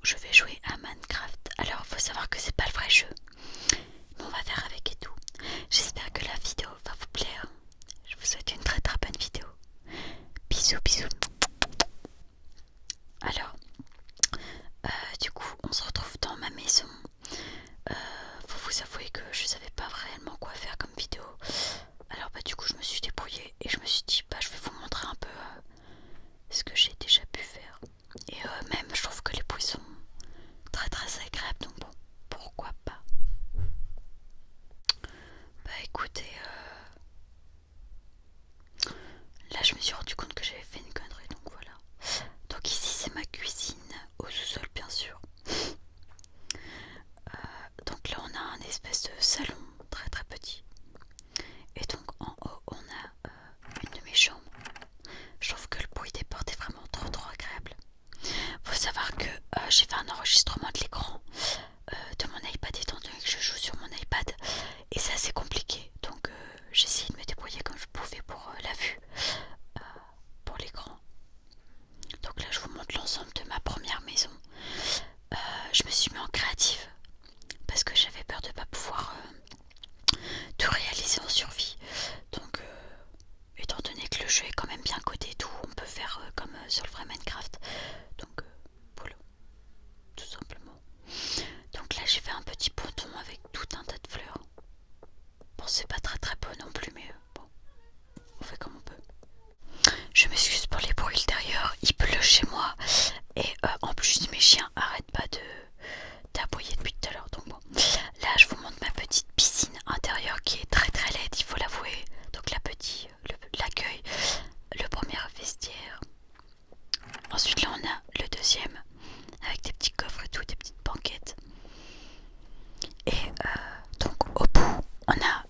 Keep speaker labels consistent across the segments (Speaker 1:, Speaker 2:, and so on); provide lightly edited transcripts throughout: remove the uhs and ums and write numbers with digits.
Speaker 1: je vais jouer à Minecraft. Alors faut savoir que c'est pas le vrai jeu, mais on va faire avec et tout. J'espère que la vidéo va vous plaire. Je vous souhaite une très très bonne vidéo. Bisous bisous. Alors, du coup on se retrouve dans ma maison. Faut vous avouer que je savais pas réellement quoi faire comme vidéo. Alors bah du coup je me suis débrouillée et je me suis dit bah je vais vous montrer un peu ce que j'ai déjà pu faire. Et même je trouve que les bruits sont très très agréables, donc bon, pourquoi pas. Bah écoutez, là je me suis rendu compte que j'avais fait une connerie, donc voilà. Donc ici c'est ma cuisine, au sous-sol bien sûr. Donc là on a un espèce de salon très très petit. Et donc en haut on a une de mes chambres. Je trouve que le bruit des portes est vraiment trop trop agréable. Faut savoir que j'ai fait un enregistrement de l'écran de mon iPad étant donné que je joue sur mon iPad et c'est assez compliqué, donc j'ai essayé de me débrouiller comme je pouvais pour la vue, pour l'écran. Donc là je vous montre l'ensemble de ma première maison. Je me suis mis en créative parce que j'avais peur de ne pas pouvoir tout réaliser en survie, donc étant donné que le jeu est quand même bien codé et tout, on peut faire comme sur le vrai Minecraft, donc voilà, tout simplement. Donc là j'ai fait un petit ponton avec tout un tas de fleurs. Bon c'est pas très très beau non plus, mais bon, on fait comme on peut. Je m'excuse pour les bruits ultérieurs, il pleut chez moi et en plus mes chiens arrêtent pas d'aboyer depuis tout à l'heure, donc bon. Là je vous montre ma petite piscine intérieure qui est très très laide, il faut l'avouer. Donc la petite, l'accueil, le premier vestiaire. Ensuite là on a le deuxième avec des petits coffres et tout, des petites banquettes. Et donc au bout on a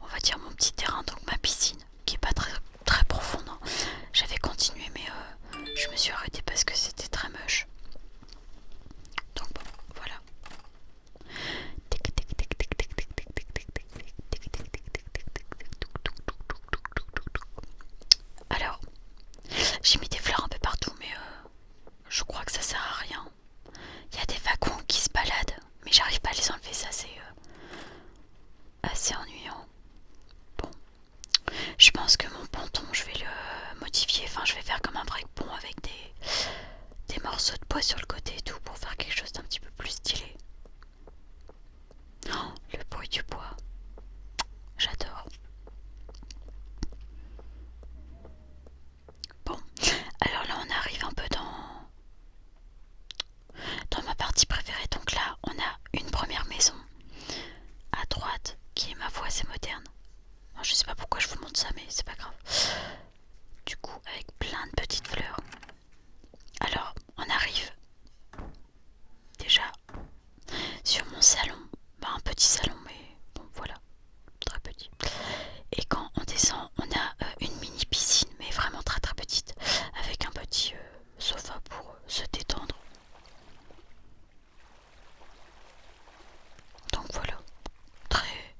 Speaker 1: on va dire mon petit terrain, donc ma piscine qui est pas très très profonde, hein. J'avais continué mais je me suis arrêtée parce que c'était très moche. Donc bon voilà. Alors j'ai mis des fleurs un peu partout mais je crois que ça sert à rien. Il y a des wagons qui se baladent mais j'arrive pas à les enlever, ça c'est assez ennuyant. Bon, je pense que mon ponton je vais le modifier, enfin je vais faire comme un vrai pont avec des morceaux de bois sur le côté et tout pour faire quelque chose d'un petit peu plus stylé. Oh, le bruit du bois, j'adore. Bon, alors là on arrive un peu dans ma partie préférée. Donc là on a une première maison à droite qui est ma foi assez moderne. Alors, je sais pas pourquoi je vous montre ça mais c'est pas grave. Du coup avec plein de petites fleurs. Alors on arrive déjà sur mon salon, bah, un petit salon mais bon voilà, très petit. Et quand on descend on a une mini piscine mais vraiment très très petite avec un petit sofa pour se détendre. Donc voilà, très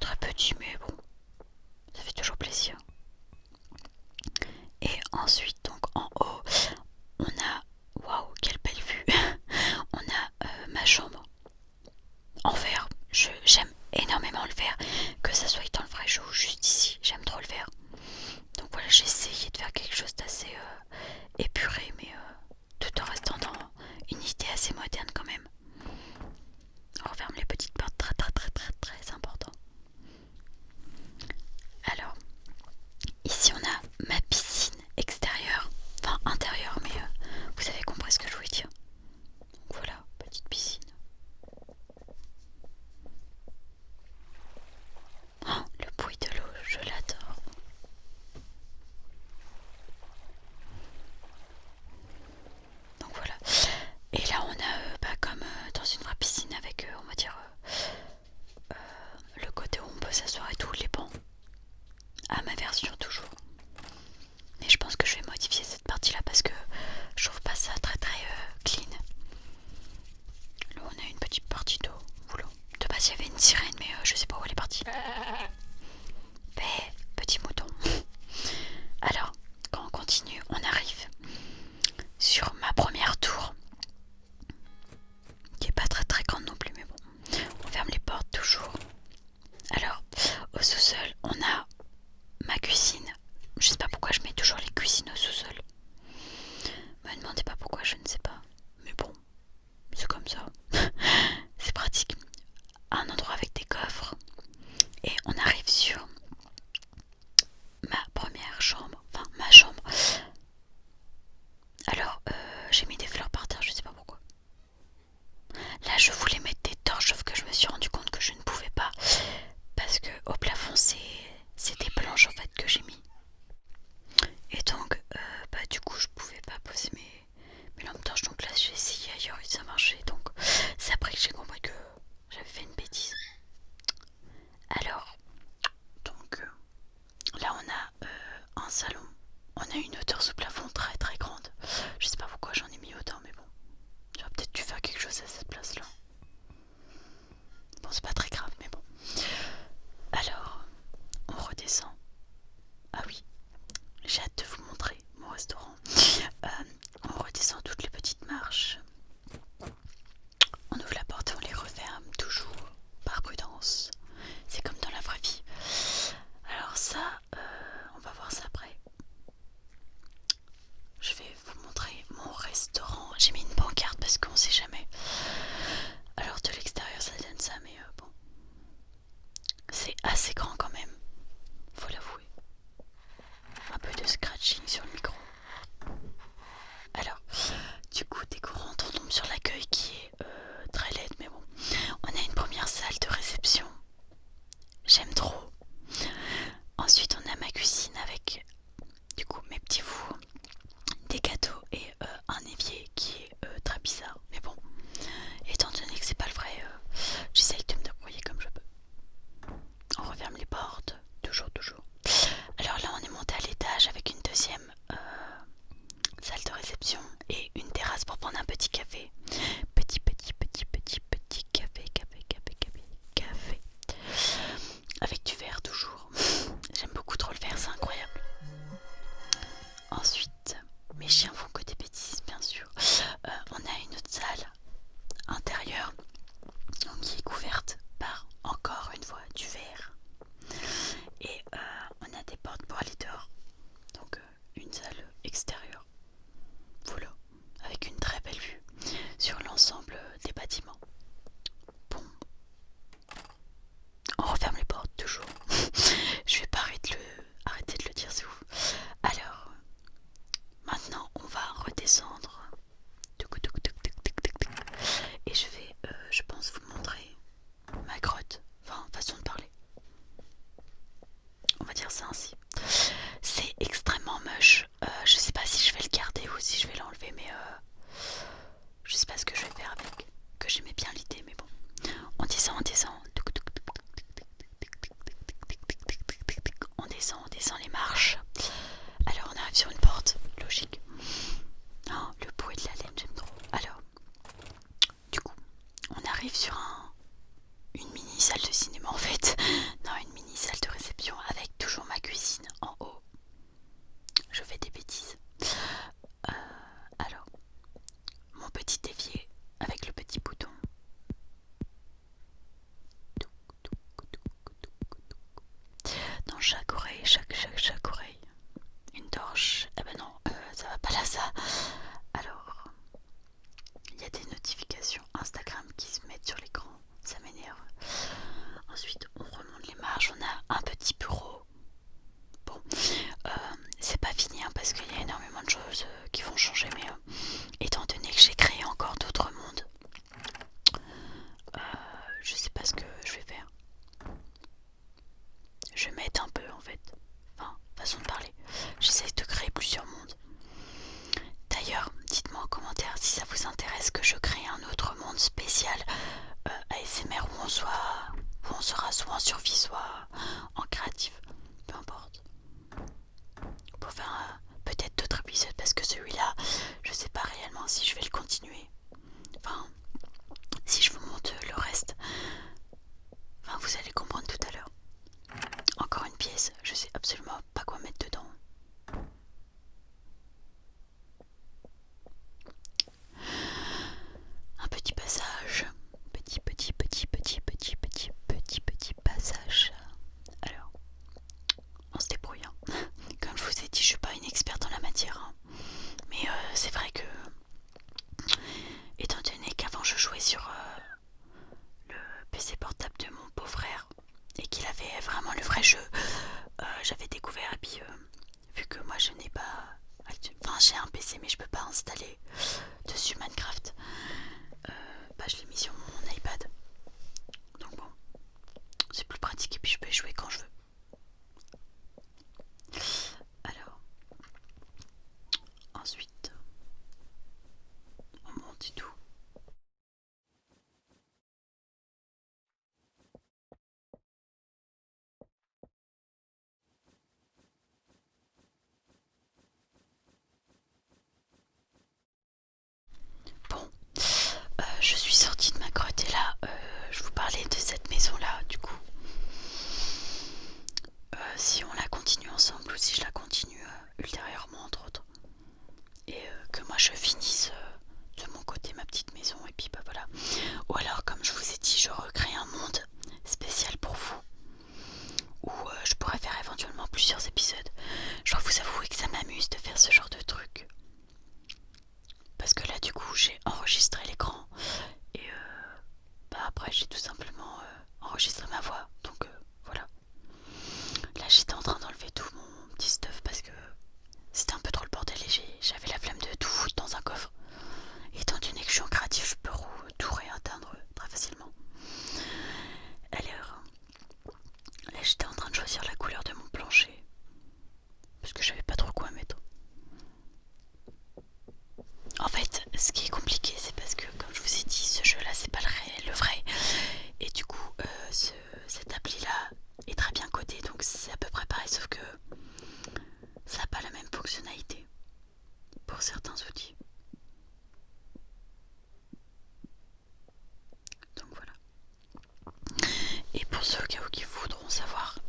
Speaker 1: très petit mais bon, ça fait toujours plaisir. Et ensuite donc en haut on a, waouh quelle belle vue, on a ma chambre en verre. J'aime énormément le verre, que ça soit dans le vrai jeu ou juste ici, j'aime trop le verre. Donc voilà, j'ai essayé de faire quelque chose d'assez épuré mais tout en restant dans une idée assez moderne quand même. On referme les petites portes, très très très très très important. Alors ici on a ma piscine extérieure, enfin intérieure mais vous avez compris ce que je voulais dire. Donc voilà, petite piscine. Oh, le bruit de l'eau, je l'adore. Donc voilà. Et là on a comme j'arrive sur une mini salle de cinéma en fait. Non, une mini salle de réception avec toujours ma cuisine en haut. Je fais des bêtises. Alors, mon petit évier avec le petit bouton. Dans chaque oreille, chaque oreille. Une torche. Eh ben non, ça va pas là ça. Alors, il y a des notifications Instagram qui se mettent sur l'écran. Ça m'énerve. Ensuite, on remonte les marches. On a un petit bureau. Bon, c'est pas fini hein, parce qu'il y a énormément de choses qui vont changer. Mais étant donné que j'ai créé encore d'autres mondes, je sais pas ce que je vais faire. Je m'aide un peu en fait. Enfin, façon de parler. J'essaie de créer plusieurs mondes. D'ailleurs, dites-moi en commentaire si ça vous intéresse que je crée un autre monde spécial ASMR où on sera soit en survie, soit en créatif. Peu importe. Pour faire peut-être d'autres épisodes parce que celui-là, je sais pas réellement si je vais le continuer. Enfin, si je vous montre le reste. Enfin, vous allez comprendre tout à l'heure. Encore une pièce, je sais absolument pas quoi mettre dedans. Un petit passage. Petit passage. Alors, on se débrouille. Hein. Comme je vous ai dit, je suis pas une experte en la matière. Hein. Mais c'est vrai que, étant donné qu'avant je jouais sur le PC portable de mon beau-frère et qu'il avait vraiment le vrai jeu, j'avais découvert. Et puis, vu que moi je n'ai pas. Enfin, j'ai un PC, mais je peux pas installer dessus Minecraft. Je l'ai mis sur mon iPad. Donc bon, c'est plus pratique et puis je peux y jouer quand je veux. Alors, ensuite, on monte et tout. Bon, je suis sortie de ma grotte et là, je vous parlais de cette maison-là, du coup. Si on la continue ensemble ou si je la continue ultérieurement, entre autres. Et que moi je finisse de mon côté ma petite maison et puis bah voilà. Ou alors, comme je vous ai dit, je recrée un monde spécial pour vous. Où je pourrais faire éventuellement plusieurs épisodes. Je dois vous avouer que ça m'amuse de faire ce genre de truc. Parce que là du coup j'ai enregistré l'écran et après j'ai tout simplement enregistré ma voix. Donc voilà. Là j'étais en train d'enlever tout mon petit stuff parce que c'était un peu trop le bordel et j'avais la flemme de tout foutre dans un coffre. Et étant donné que je suis en créatif, je peux tout réatteindre très facilement. Alors, là j'étais en train de choisir la couleur de mon plancher. Parce que je savais pas trop quoi mettre. En fait, ce qui est compliqué, c'est parce que, comme je vous ai dit, ce jeu-là, c'est pas le vrai. Et du coup, cette appli-là est très bien codée, donc c'est à peu près pareil, sauf que ça n'a pas la même fonctionnalité pour certains outils. Donc voilà. Et pour ceux qui voudront savoir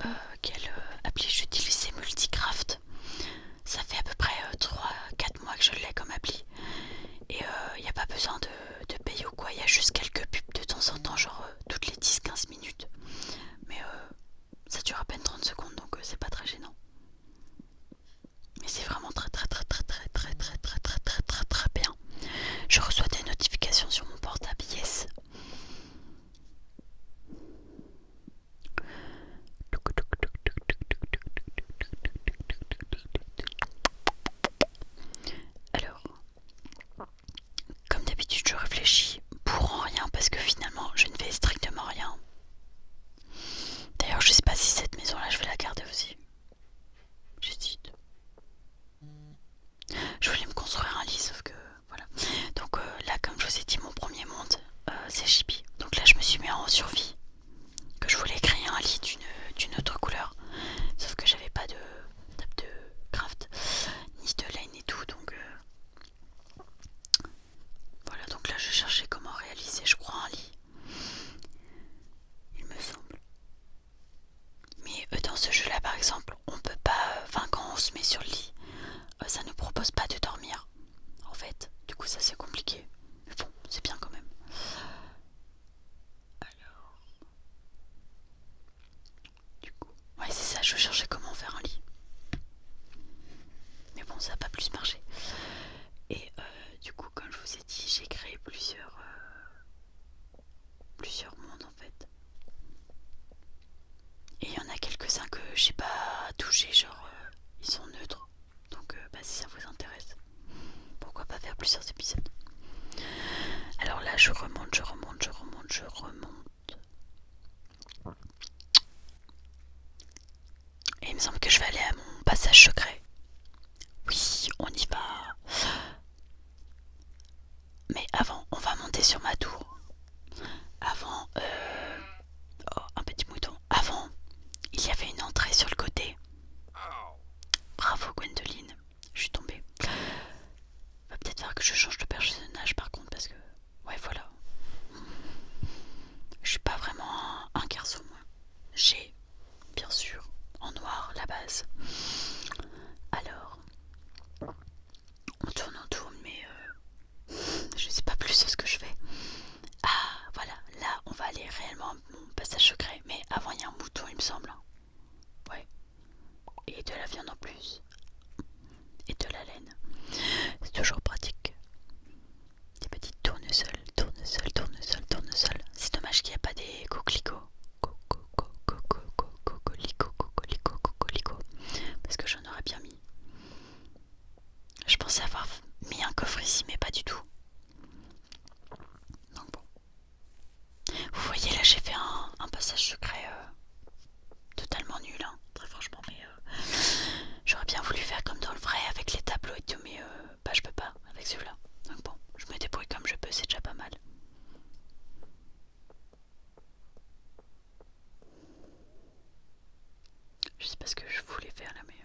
Speaker 1: quelle appli j'utilise, c'est Multicraft. Ça fait à peu près 3-4 mois que je l'ai comme appli. Et il n'y a pas besoin de payer ou quoi, il y a juste quelques pubs de temps en temps, genre toutes les 10-15 minutes. Mais ça dure à peine 30 secondes, donc c'est pas très gênant. Mais c'est vraiment très bien. Je reçois des notifications sur mon portable, yes. Alors, comme d'habitude, je réfléchis pour en rien parce que finalement, je ne fais strictement rien. D'ailleurs, je sais pas si cette maison-là, je vais la garder aussi. J'hésite. Je voulais me construire un lit, sauf que voilà. Donc là, comme je vous ai dit, mon premier monde, c'est Chibi. Donc là, je me suis mis en survie. Que je voulais créer un lit d'une autre couleur. Sauf que j'avais pas de table de craft, ni de laine et tout. Donc voilà, donc là, je cherchais comment réaliser, je crois, un lit. je cherchais comment faire un lit. Mais bon, ça n'a pas plus marché. Et du coup, comme je vous ai dit, j'ai créé plusieurs mondes en fait. Et il y en a quelques-uns que j'ai pas touché, genre ils sont neutres. Donc si ça vous intéresse, pourquoi pas faire plusieurs épisodes. Alors là, je remonte. Et il me semble que je vais aller à mon passage secret. Oui, on y va. Mais avant, on va monter sur ma tour. Avant, oh, un petit mouton. Avant, il y avait une entrée sur le côté. Bravo Gwendoline, je suis tombée. Va peut-être falloir que je change de personnage par contre parce que... Ouais voilà. Je suis pas vraiment un garçon moi. J'ai, bien sûr, en noir la base. Alors, on tourne mais je sais pas plus de ce que je fais. Ah voilà, là on va aller réellement à mon passage secret. Mais avant il y a un mouton il me semble. Ouais. Et de la viande en plus. Et de la laine. C'est toujours pratique. Des petites tournesols. C'est dommage qu'il n'y a pas des coquelicots. Coquelicot. Parce que j'en aurais bien mis. Je pensais avoir mis un coffre ici, mais pas du tout. Donc bon. Vous voyez, là j'ai fait un passage secret totalement nul, hein, très franchement. Mais j'aurais bien voulu faire comme dans le vrai avec les tableaux et tout, mais je peux pas avec celui-là. Donc bon, je me débrouille comme je peux, c'est déjà pas mal. Je sais pas ce que je voulais faire là, mais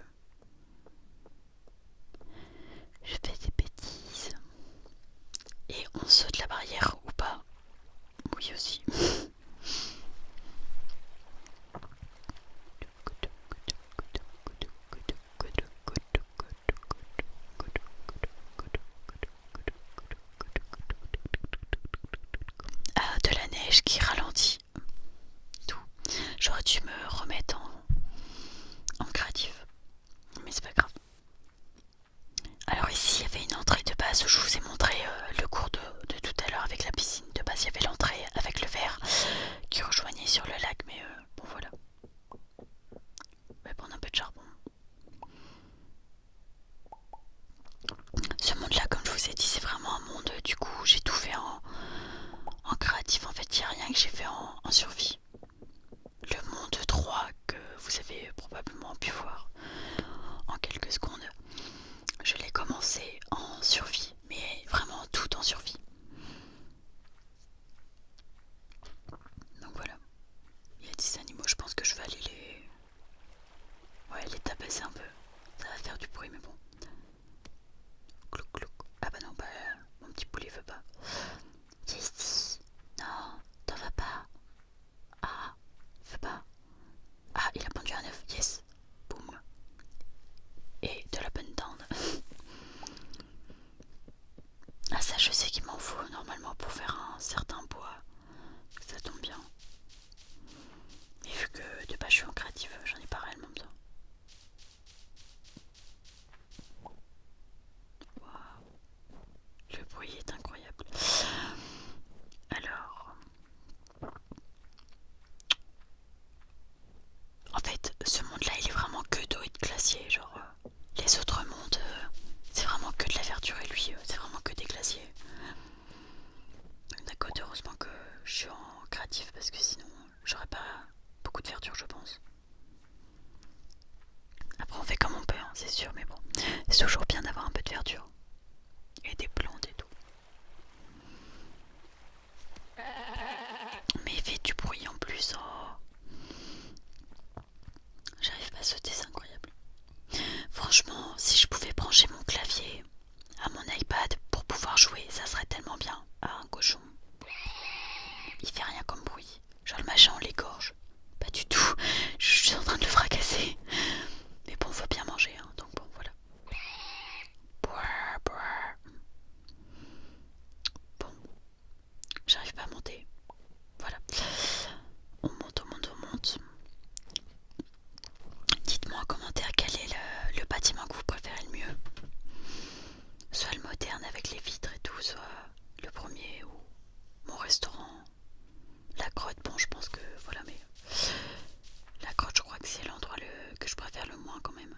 Speaker 1: je fais des bêtises. Et on saute la barrière ou pas? Oui aussi. Ah, de la neige qui ralentit tout. J'aurais dû me remettre en créatif. Mais c'est pas grave. Alors ici, il y avait une entrée de base où je vous ai montré le cours de tout à l'heure avec la piscine. De base, il y avait l'entrée avec le verre qui rejoignait sur le lac. Mais bon, voilà. On va prendre un peu de charbon. Ce monde-là, comme je vous ai dit, c'est vraiment un monde. Du coup, j'ai tout fait en créatif. En fait, il n'y a rien que les vitres et tout soit le premier ou mon restaurant. La grotte, bon je pense que voilà, mais la grotte je crois que c'est l'endroit que je préfère le moins quand même.